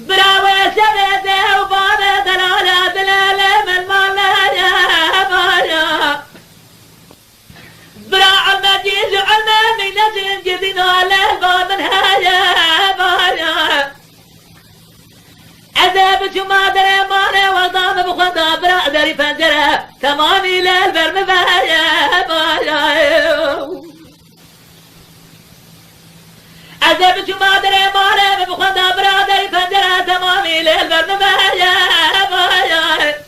براوي سبده وبابه دلاله دلاله من مالا بايا برا عمتي زعلنا من نزل جدنا للبابن هيا بايا عذاب ما دري ماني وضام بخدا برا دري فنجره تمامي للبرم بايا بايا عذاب ما دري ماني بخدا برا دري فنجره تمامي للبرم بايا بايا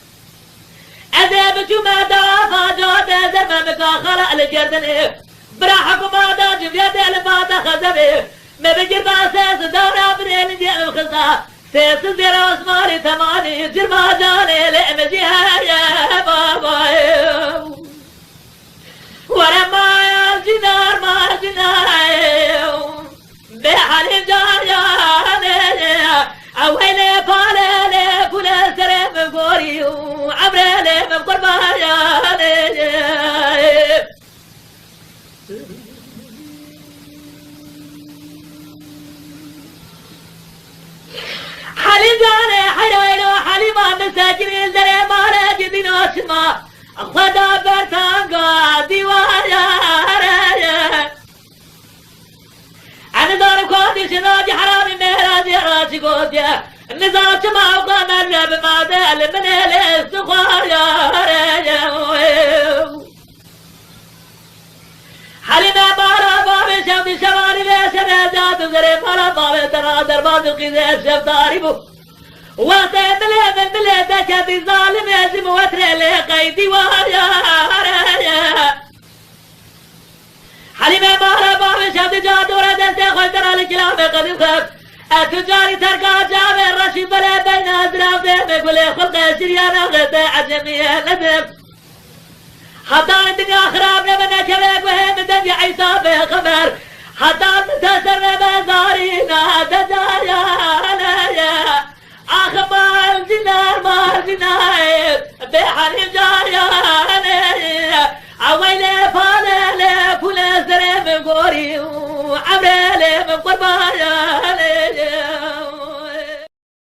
عذاب ما دافا جود زمامك خلق الجردن برا حكما دا جبيت الماتا خزبي ما بجر باساس دورا برين جيب خزا سيس زير عثماني ثماني جرما جاني لأمجيها يا بابا ورما يا الجنار ما جنار بحالي جاني اويلي فالي فولا سرم بوري عبرالي من قرباني حالي جاني حيوينو حالي ما مساجرين دري مالا جدين وشما خدا برتانقا ديوايا أنا دار كودي شناجي حرامي مهراجي راشي قوديا النظام شما وقام الرب ما دال من الاستخوايا حلينا مالا بابي شمدي شواري ليش رجعت زري مالا بابي ترى دربان القيدة الشفتاري بو وقت من ملي دكتي ظالم يزم وتري لي قيدي ويا حليمة مالا بابي شمدي جادورة دستي خوي ترى الكلام قديم خف التجاري تركا جامع الرشيد بلا بين أزراف ديمك ولي خلق شريانا غدا عجمية ندم حتى الدنيا خراب لمن كبك وهم دنيا عيسى بخبر حتى تسر بزارينا دجايا أخبار الجنار ما الجناير بحالي جايا عويلي فالي فولا سرم قوري وعمري من قربايا